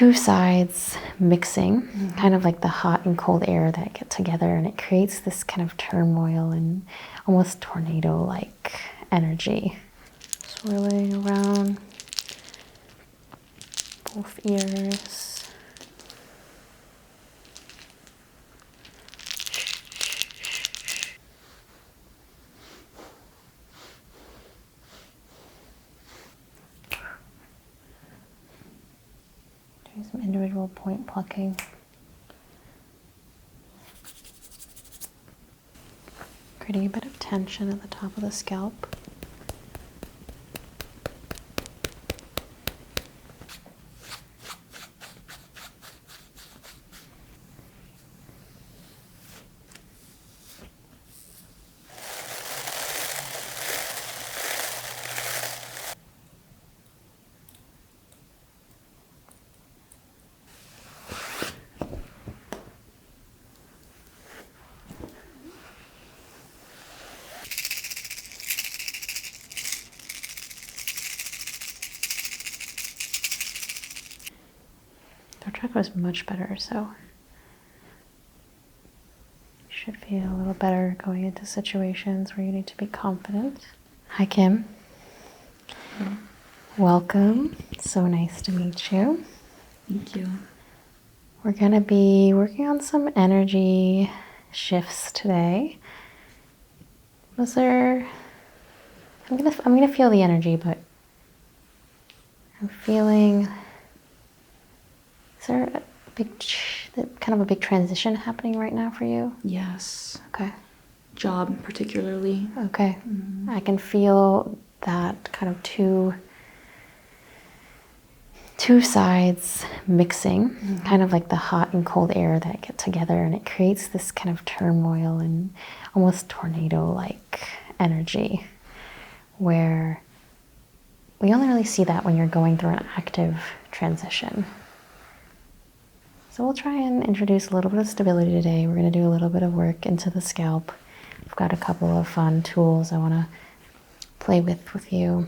two sides mixing, kind of like the hot and cold air that get together, and it creates this kind of turmoil and almost tornado-like energy. Swirling around both ears. Doing some individual point plucking. Creating a bit of tension at the top of the scalp. Throat chakra is much better, so you should feel a little better going into situations where you need to be confident. Hi, Kim. Welcome. So nice to meet you. Thank you. We're going to be working on some energy shifts today. Was there... I'm gonna feel the energy, but I'm feeling... Is there a big, kind of a big transition happening right now for you? Yes. Okay. Job, particularly. Okay. I can feel that kind of two sides mixing, kind of like the hot and cold air that get together, and it creates this kind of turmoil and almost tornado-like energy, where we only really see that when you're going through an active transition. So we'll try and introduce a little bit of stability today. We're going to do a little bit of work into the scalp. I've got a couple of fun tools I want to play with you.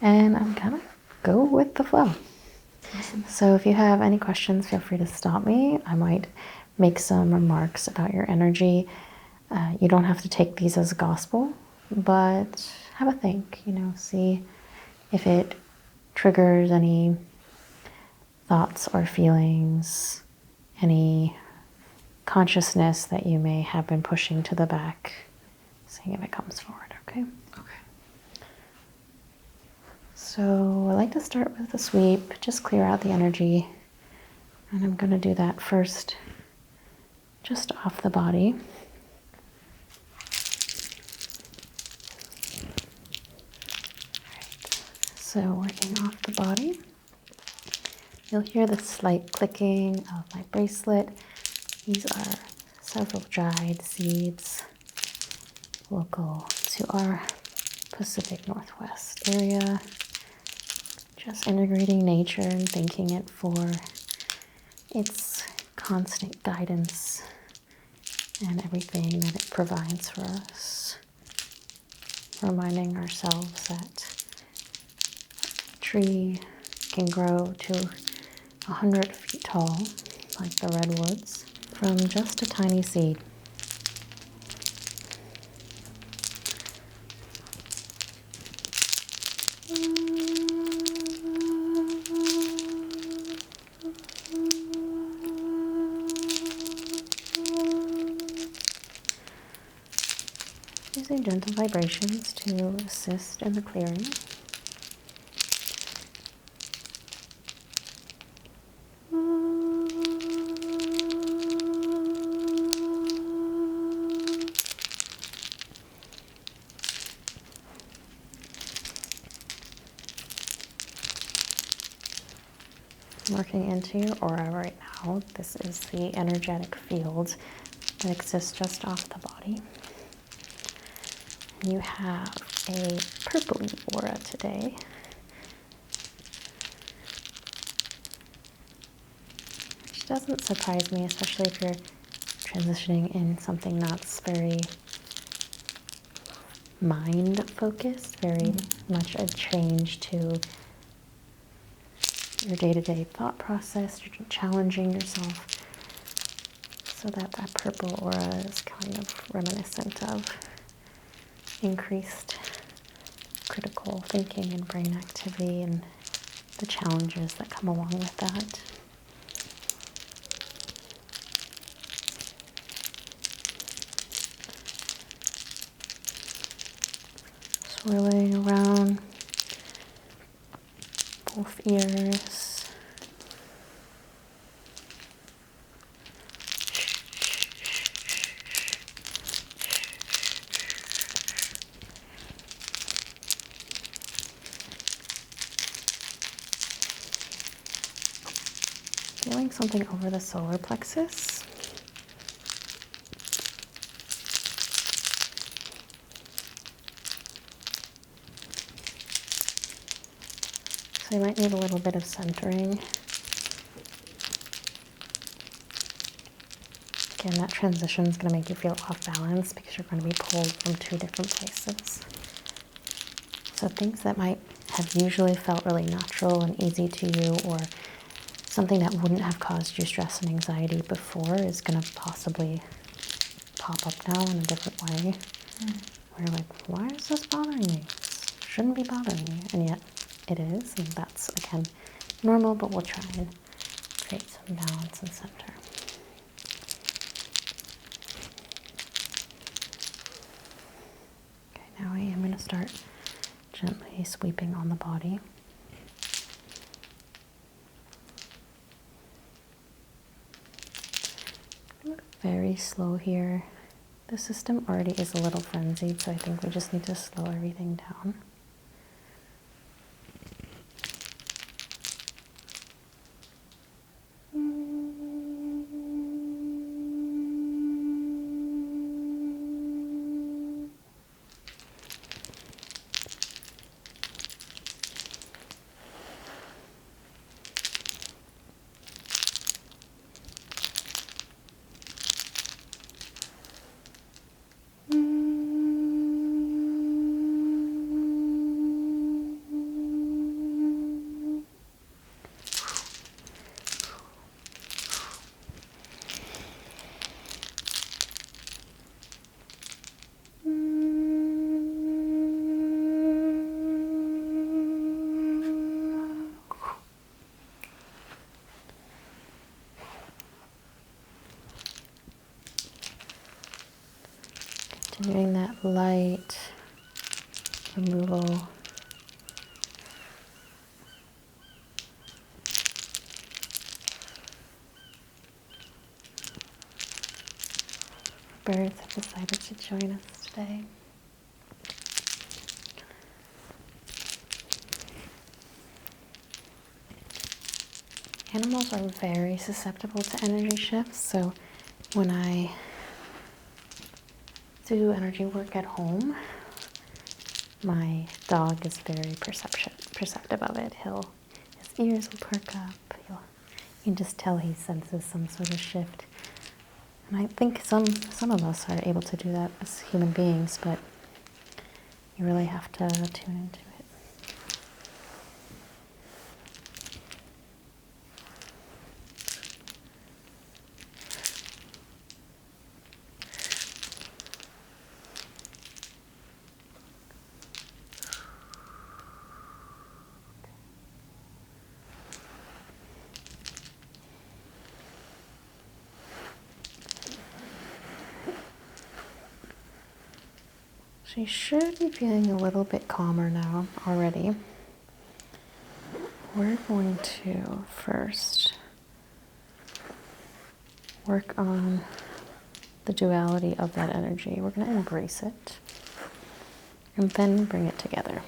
And I'm going to go with the flow. Awesome. So if you have any questions, feel free to stop me. I might make some remarks about your energy. You don't have to take these as gospel, but have a think, see if it triggers any thoughts or feelings, any consciousness that you may have been pushing to the back, seeing if it comes forward, okay? Okay. So I like to start with the sweep, just clear out the energy. And I'm going to do that first, just off the body. All right. So working off the body. You'll hear the slight clicking of my bracelet. These are several dried seeds local to our Pacific Northwest area. Just integrating nature and thanking it for its constant guidance and everything that it provides for us. Reminding ourselves that a tree can grow to 100 feet tall, like the redwoods, from just a tiny seed. Using gentle vibrations to assist in the clearing. Working into your aura right now. This is the energetic field that exists just off the body. You have a purpley aura today. Which doesn't surprise me, especially if you're transitioning in something that's very mind focused, very much a change to your day-to-day thought process. You're challenging yourself so that that purple aura is kind of reminiscent of increased critical thinking and brain activity and the challenges that come along with that. Swirling around both ears. Feeling something over the solar plexus. So you might need a little bit of centering. Again, that transition is going to make you feel off balance because you're going to be pulled from two different places. So things that might have usually felt really natural and easy to you, or something that wouldn't have caused you stress and anxiety before, is going to possibly pop up now in a different way. Where you're like, why is this bothering me? This shouldn't be bothering me. And yet it is. And that's, again, normal, but we'll try and create some balance and center. Okay, now I am going to start gently sweeping on the body. Very slow here. The system already is a little frenzied, so I think we just need to slow everything down. Continuing that light removal. Birds have decided to join us today. Animals are very susceptible to energy shifts, so when I do energy work at home, my dog is very perceptive of it. His ears will perk up. You can just tell he senses some sort of shift. And I think some of us are able to do that as human beings, but you really have to tune into it. She should be feeling a little bit calmer now already. We're going to first work on the duality of that energy. We're going to embrace it and then bring it together.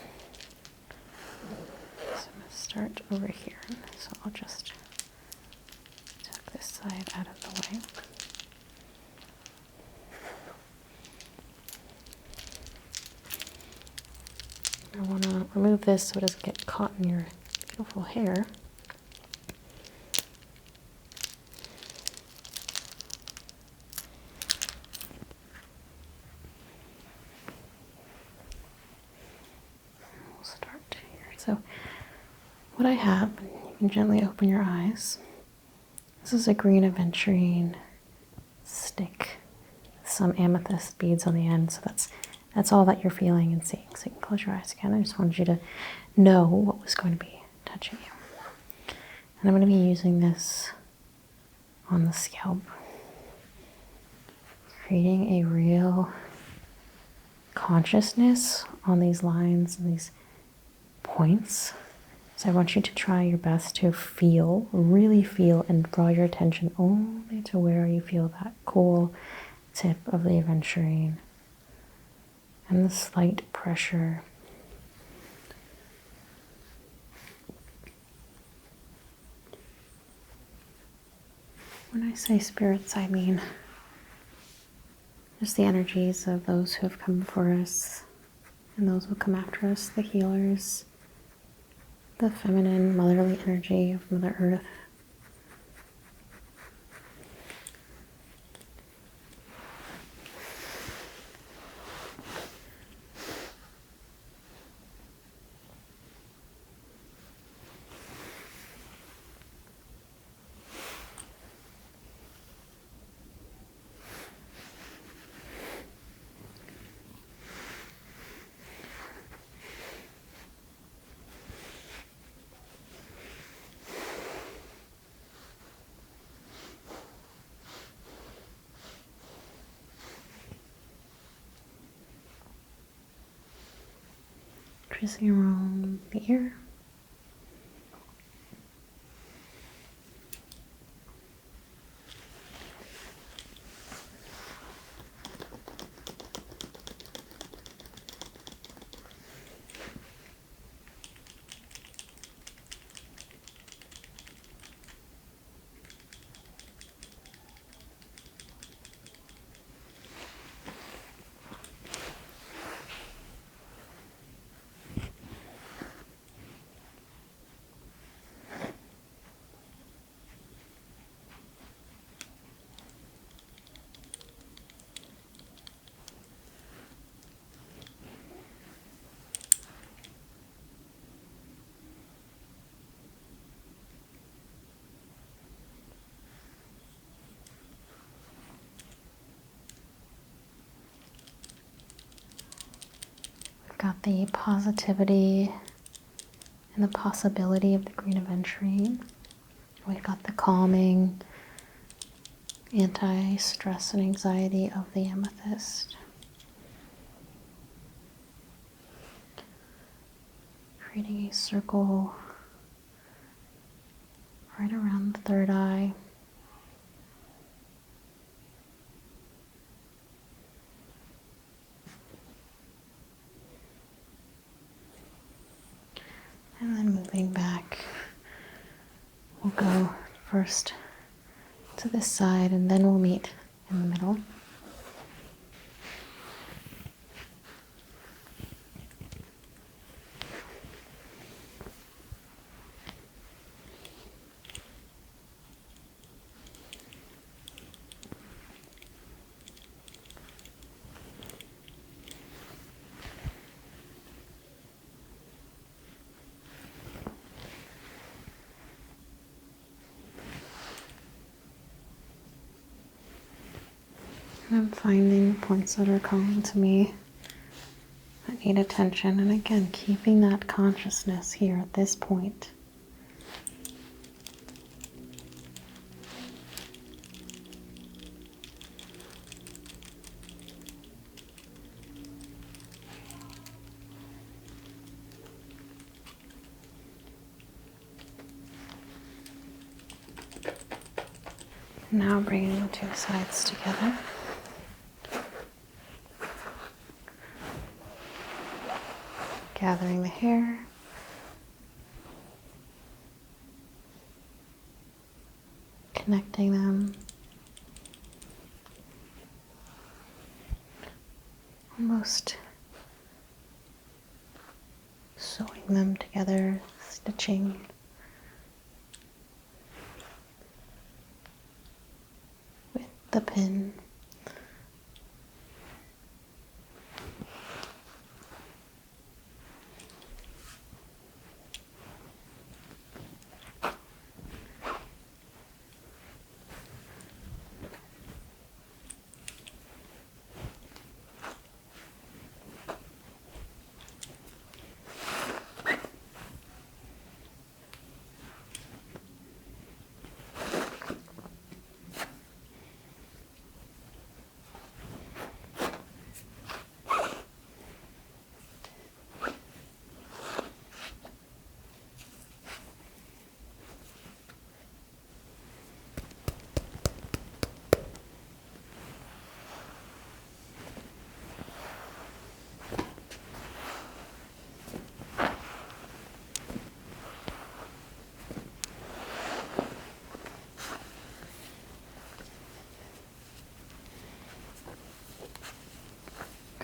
So I'm going to start over here. So I'll just tuck this side out of the way. I want to remove this so it doesn't get caught in your beautiful hair. We'll start here. So what I have, you And gently open your eyes. This is a green aventurine stick. Some amethyst beads on the end, so that's all that you're feeling and seeing. So you can close your eyes again. I just wanted you to know what was going to be touching you. And I'm going to be using this on the scalp, creating a real consciousness on these lines and these points. So I want you to try your best to feel, really feel, and draw your attention only to where you feel that cool tip of the aventurine and the slight pressure. When I say spirits, I mean just the energies of those who have come before us and those who will come after us, the healers, the feminine, motherly energy of Mother Earth. Tracing around the ear. Got the positivity and the possibility of the green aventurine. We've got the calming, anti-stress and anxiety of the amethyst. Creating a circle right around the third eye. And then moving back, we'll go first to this side and then we'll meet in the middle. And I'm finding the points that are calling to me, that need attention. And again, keeping that consciousness here at this point. Now bringing the two sides together. Gathering the hair. Connecting them. Almost sewing them together, stitching. With the pin.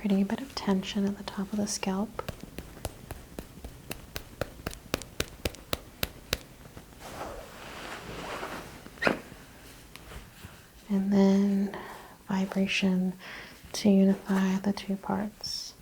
creating a bit of tension at the top of the scalp. And then vibration to unify the two parts.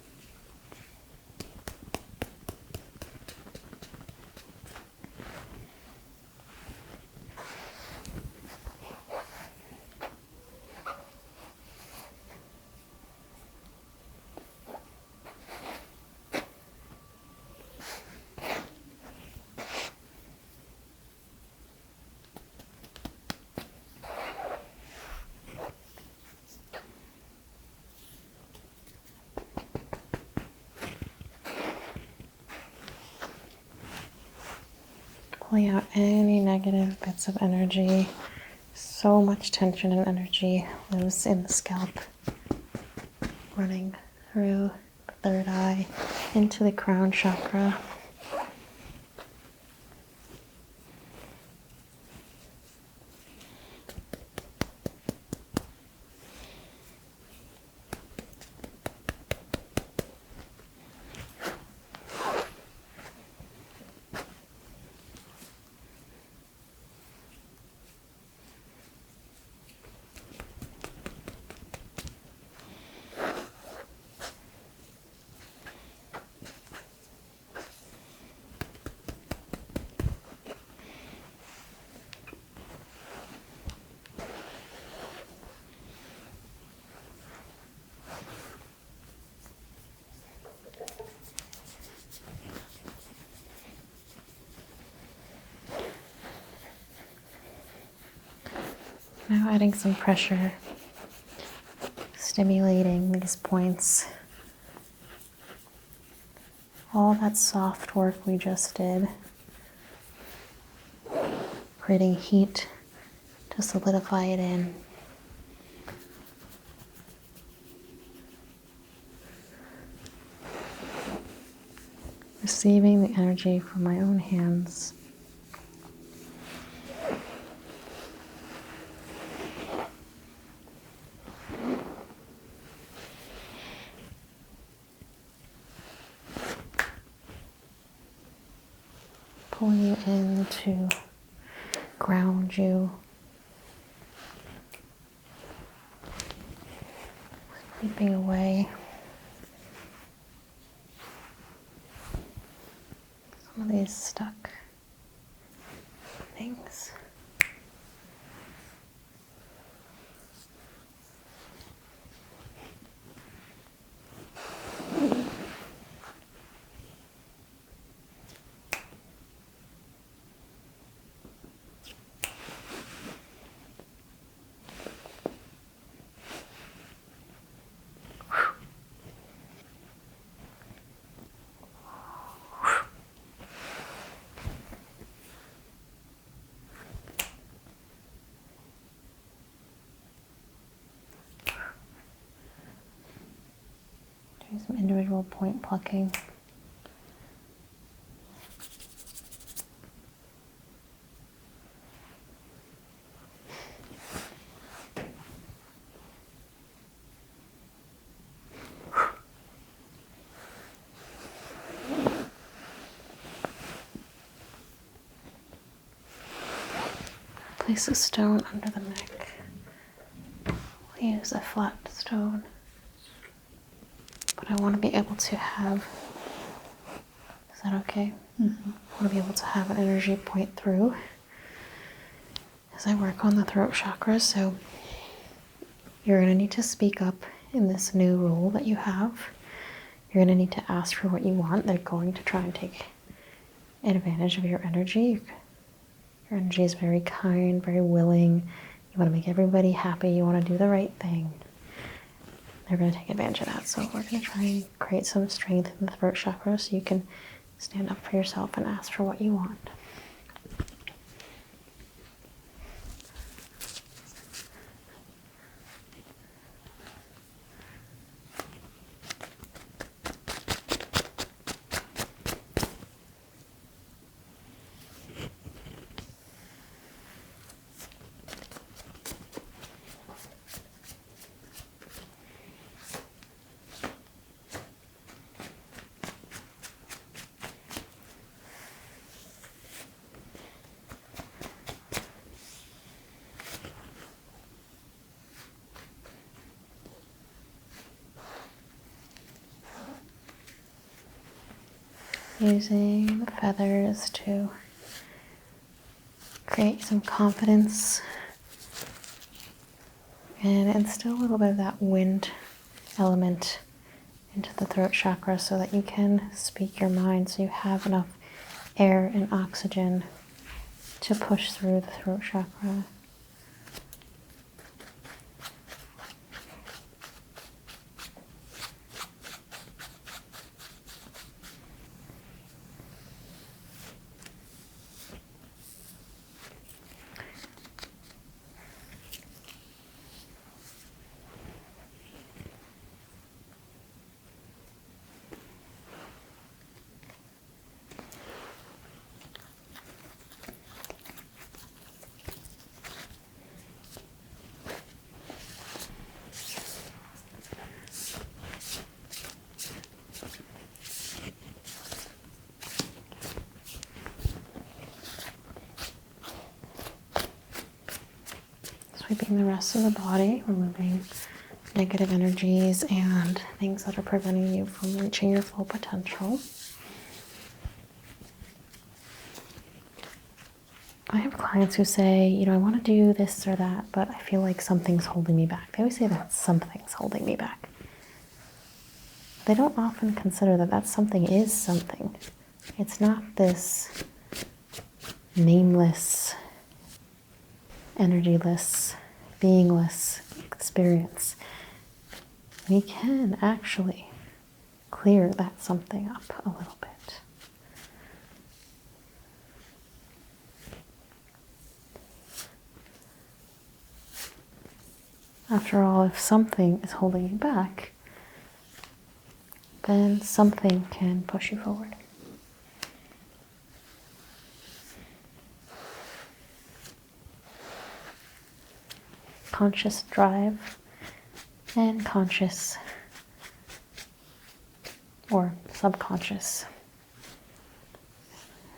Pulling out any negative bits of energy. So much tension and energy lives in the scalp, running through the third eye into the crown chakra. Now adding some pressure, stimulating these points. All that soft work we just did, creating heat to solidify it in. Receiving the energy from my own hands. Pulling you in to ground you. Sweeping away some of these stuck things. Do some individual point plucking. Place a stone under the neck. We'll use a flat stone. But I want to be able to have, is that okay? Mm-hmm. I want to be able to have an energy point through as I work on the throat chakra. So you're going to need to speak up in this new role that you have. You're going to need to ask for what you want. They're going to try and take advantage of your energy. Your energy is very kind, very willing. You want to make everybody happy. You want to do the right thing. They're going to take advantage of that. So we're going to try and create some strength in the throat chakra so you can stand up for yourself and ask for what you want. Using the feathers to create some confidence and instill a little bit of that wind element into the throat chakra so that you can speak your mind, so you have enough air and oxygen to push through the throat chakra. Sweeping the rest of the body, removing negative energies and things that are preventing you from reaching your full potential. I have clients who say, you know, I want to do this or that, but I feel like something's holding me back. They always say that something's holding me back. They don't often consider that that something is something. It's not this nameless, energyless, beingless experience. We can actually clear that something up a little bit. After all, if something is holding you back, then something can push you forward. Conscious drive and conscious or subconscious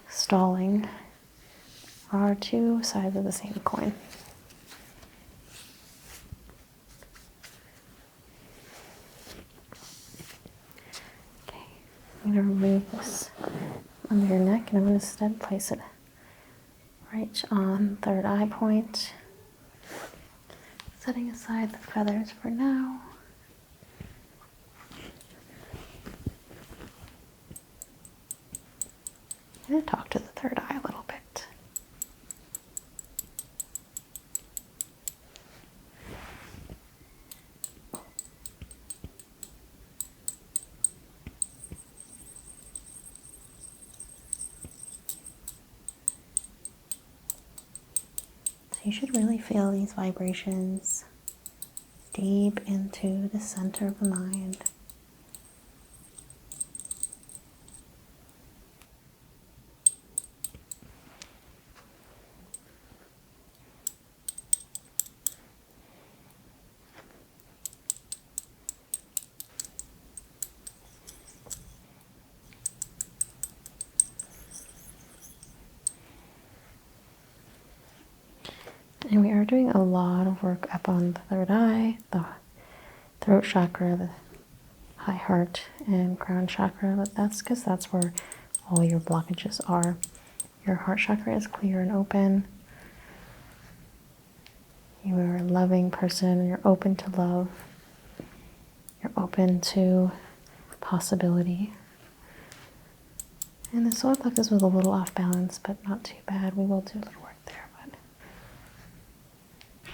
stalling are two sides of the same coin. Okay, I'm going to remove this under your neck and I'm going to instead place it right on third eye point. Setting aside the feathers for now. I'm going to talk to the third eye a little bit. So you should really feel these vibrations deep into the center of the mind. And we are doing a lot of work up on the third eye, the throat chakra, the high heart and crown chakra, but that's because that's where all your blockages are. Your heart chakra is clear and open. You are a loving person, you're open to love. You're open to possibility. And the solar plexus was a little off balance, but not too bad. We will do a little work there.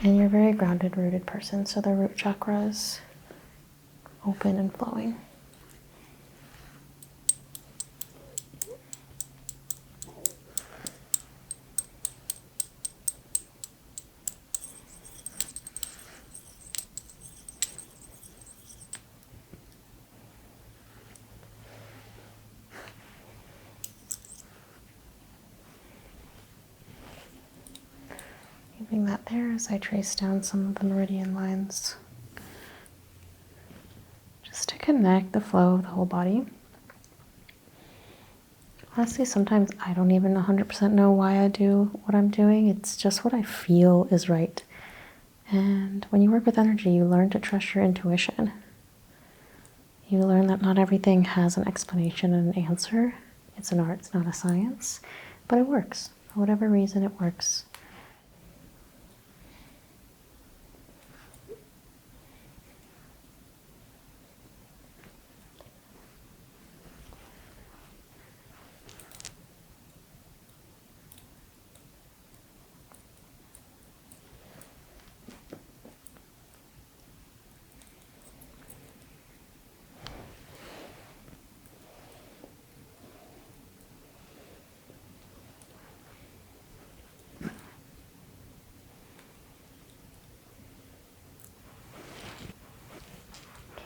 And you're a very grounded, rooted person, so the root chakra is open and flowing. Leaving that there as I trace down some of the meridian lines. Just to connect the flow of the whole body. Honestly, sometimes I don't even 100% know why I do what I'm doing. It's just what I feel is right. And when you work with energy, you learn to trust your intuition. You learn that not everything has an explanation and an answer. It's an art, it's not a science, but it works. For whatever reason, it works.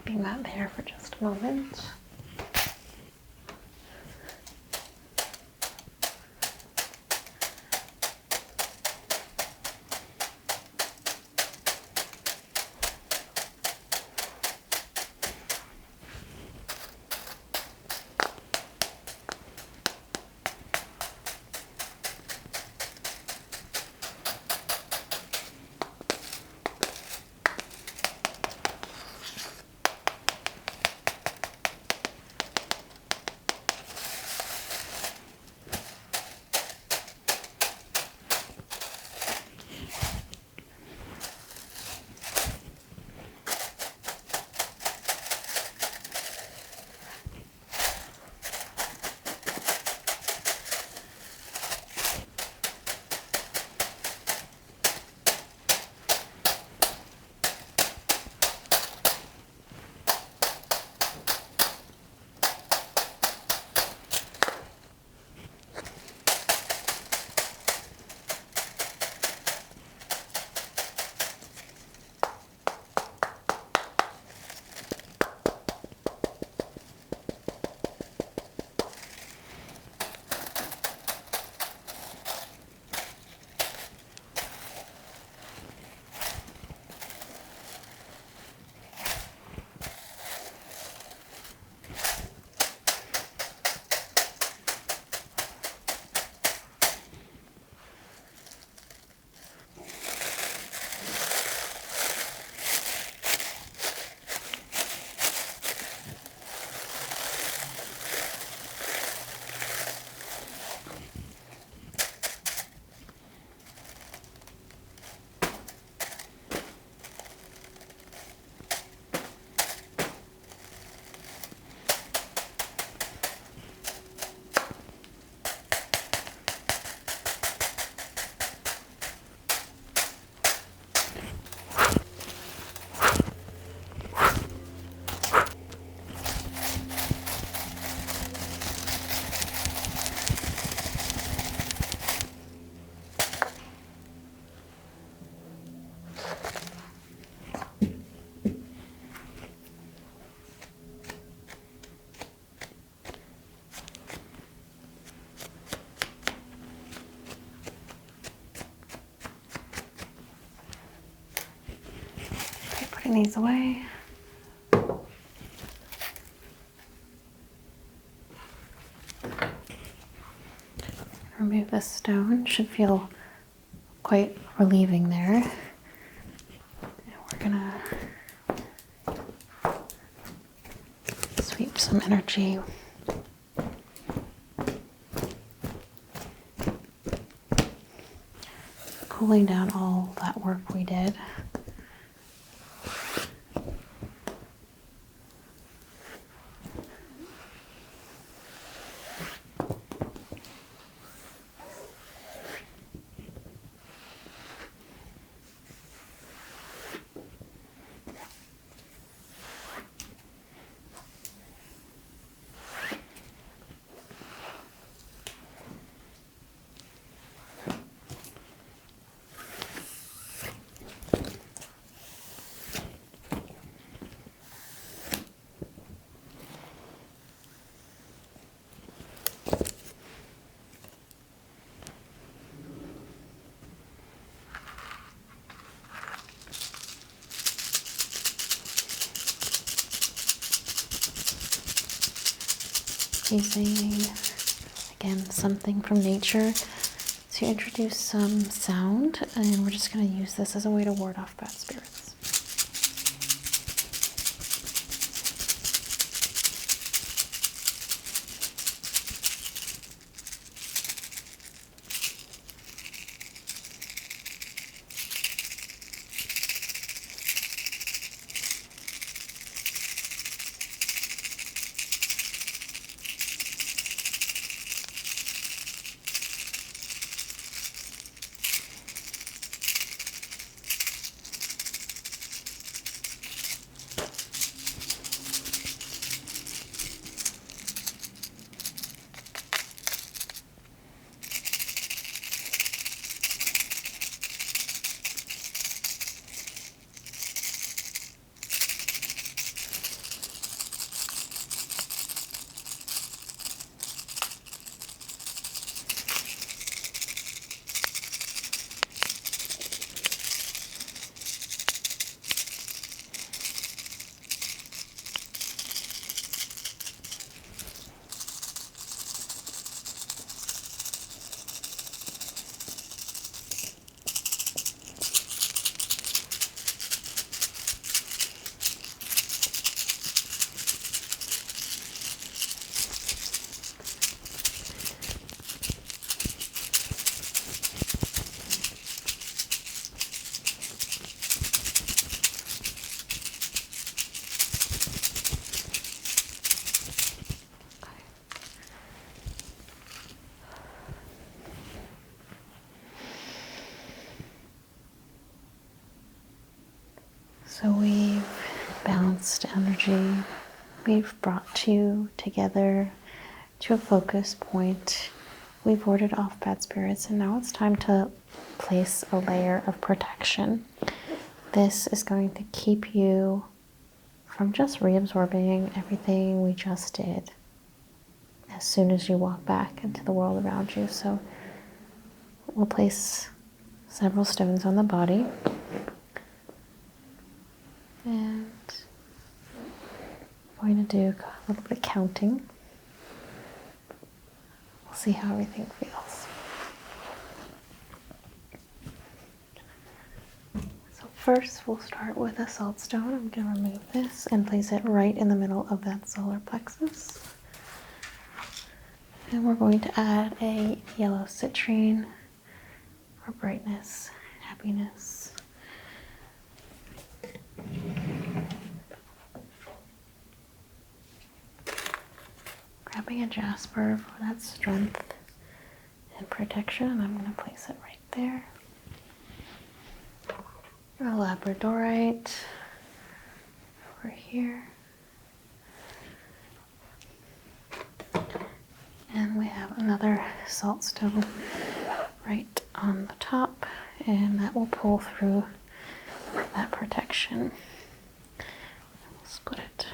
Keeping that there for just a moment. Putting these away. Remove this stone. Should feel quite relieving there. And we're gonna sweep some energy. Cooling down all that work we did. Using, again, something from nature to introduce some sound, and we're just going to use this as a way to ward off bad spirits. So we've balanced energy. We've brought you together to a focus point. We've warded off bad spirits, and now it's time to place a layer of protection. This is going to keep you from just reabsorbing everything we just did as soon as you walk back into the world around you. So we'll place several stones on the body. And I'm going to do a little bit of counting. We'll see how everything feels. So first we'll start with a salt stone. I'm going to remove this and place it right in the middle of that solar plexus. And we're going to add a yellow citrine for brightness, happiness. Grabbing a jasper for that strength and protection, and I'm going to place it right there. A labradorite over here. And we have another salt stone right on the top, and that will pull through that protection. We'll split it.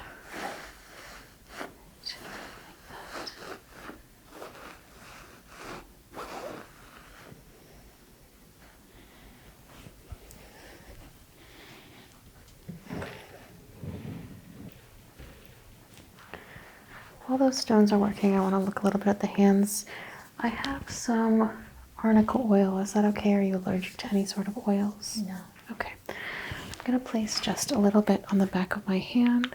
While those stones are working, I want to look a little bit at the hands. I have some Arnica oil. Is that okay? Are you allergic to any sort of oils? No. Okay. I'm going to place just a little bit on the back of my hand.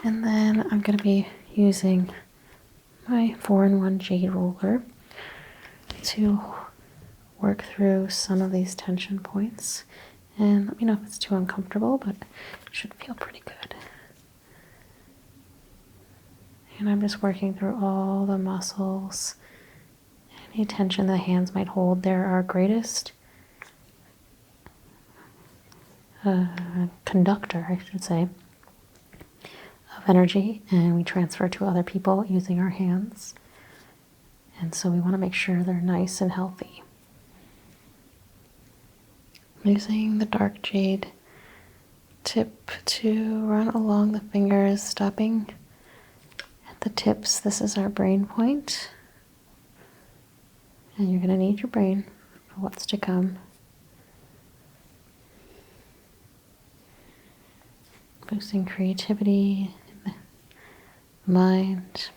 And then I'm going to be using my 4-in-1 Jade roller to work through some of these tension points. And let me know if it's too uncomfortable, but it should feel pretty good. And I'm just working through all the muscles, any tension the hands might hold. They're our greatest conductor, I should say, of energy, and we transfer to other people using our hands. And so we want to make sure they're nice and healthy. Using the dark jade tip to run along the fingers, stopping at the tips. This is our brain point. And you're going to need your brain for what's to come. Boosting creativity in the mind.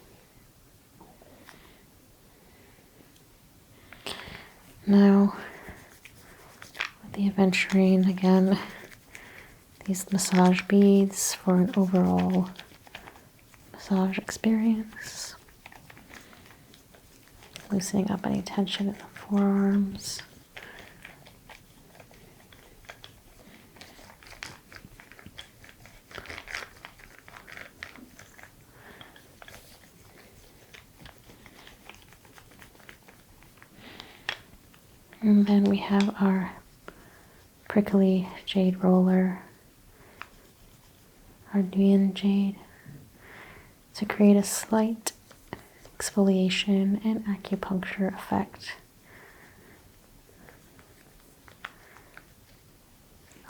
Now, the Aventurine again, these massage beads for an overall massage experience. Loosening up any tension in the forearms. And then we have our prickly jade roller, Arnica jade, to create a slight exfoliation and acupuncture effect.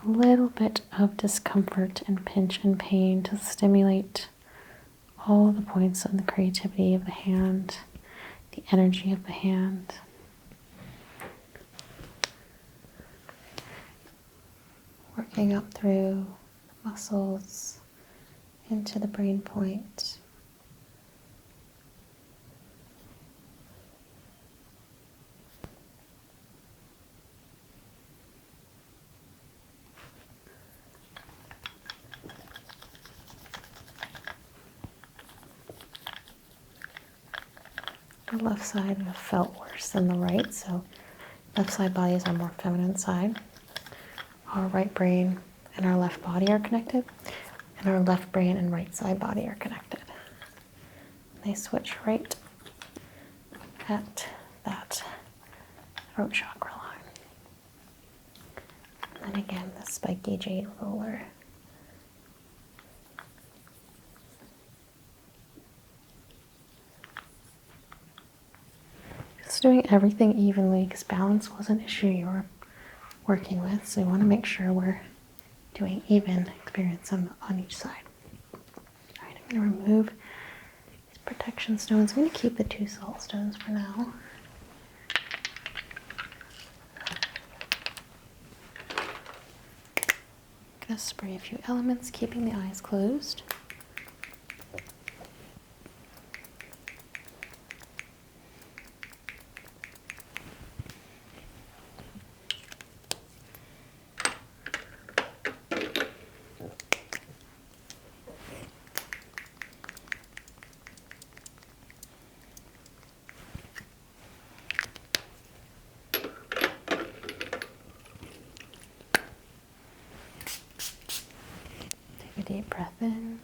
A little bit of discomfort and pinch and pain to stimulate all the points of the creativity of the hand, the energy of the hand. Working up through the muscles into the brain point. The left side have felt worse than the right, so left side body is our more feminine side. Our right brain and our left body are connected, and our left brain and right side body are connected. They switch right at that throat chakra line. And then again, the spiky jade roller. Just doing everything evenly because balance was an issue you were working with. So you want to make sure we're doing even experience on each side. All right, I'm going to remove these protection stones. I'm going to keep the 2 salt stones for now. I'm going to spray a few elements, keeping the eyes closed. Take a deep breath in.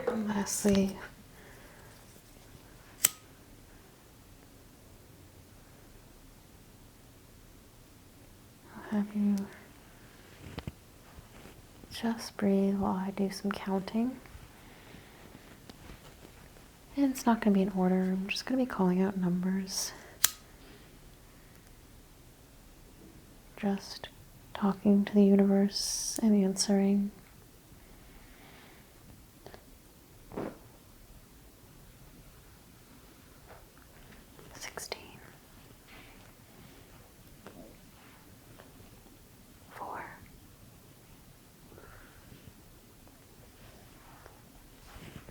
And lastly, I'll have you just breathe while I do some counting. And it's not going to be in order, I'm just going to be calling out numbers. Just talking to the universe and answering. 16. 4.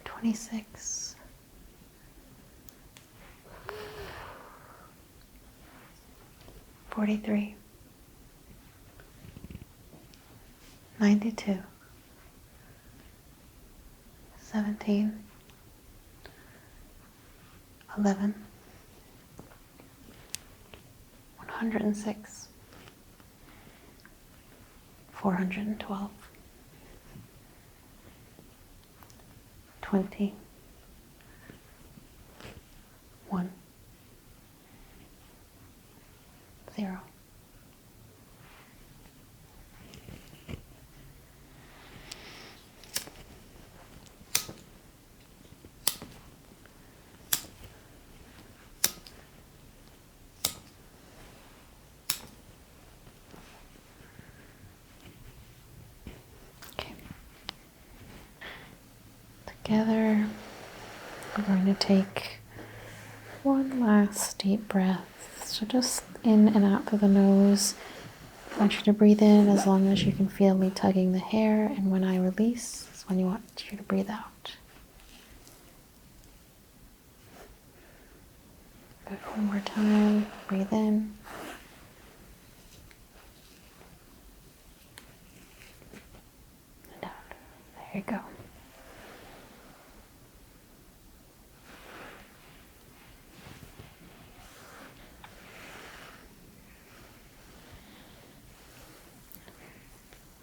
26. 43. 92. 17. 11. 106. 412. 20. 1. 0. Okay. Together, we're going to take one last deep breath. So just in and out through the nose. I want you to breathe in as long as you can feel me tugging the hair, and when I release is when you want you to breathe out. Good. One more time. Breathe in. And out. There you go.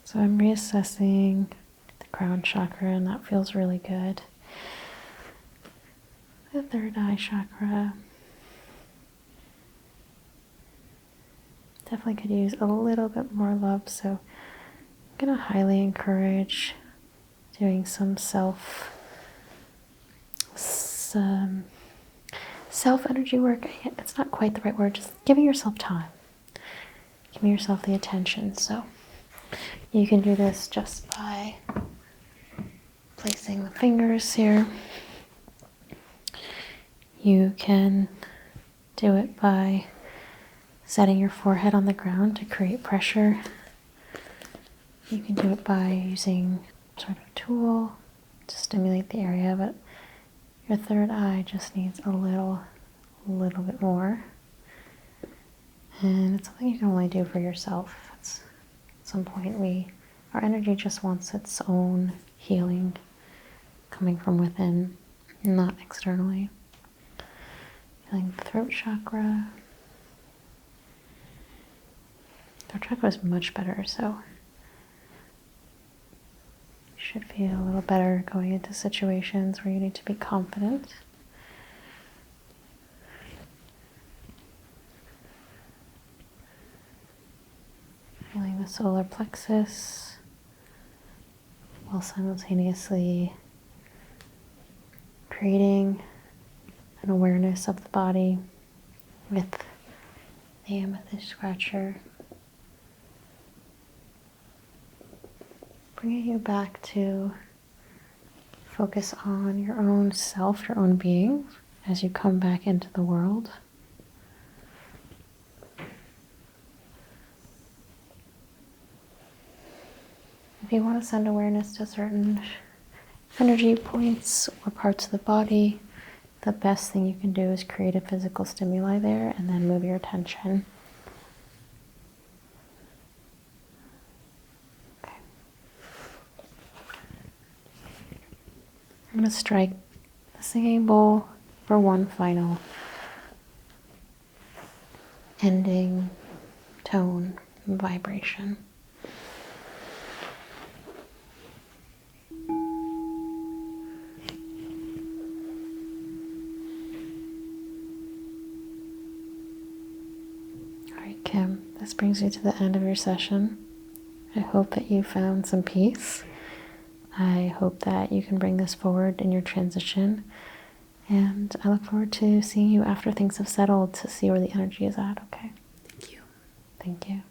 So I'm reassessing the crown chakra, and that feels really good. The third eye chakra definitely could use a little bit more love, so I'm going to highly encourage doing some self energy work. It's not quite the right word, just giving yourself time. giving yourself the attention. So you can do this just by placing the fingers here. You can do it by setting your forehead on the ground to create pressure. You can do it by using sort of a tool to stimulate the area, but your third eye just needs a little bit more. And it's something you can only do for yourself. At some point, our energy just wants its own healing coming from within, not externally. Feeling the throat chakra. Throat chakra is much better, so you should feel a little better going into situations where you need to be confident. Feeling the solar plexus while simultaneously creating an awareness of the body with the amethyst scratcher. Bringing you back to focus on your own self, your own being, as you come back into the world. If you want to send awareness to certain energy points or parts of the body, the best thing you can do is create a physical stimuli there and then move your attention. Okay. I'm going to strike the singing bowl for one final ending tone and vibration. Kim, this brings you to the end of your session. I hope that you found some peace. I hope that you can bring this forward in your transition. And I look forward to seeing you after things have settled to see where the energy is at, okay? Thank you. Thank you.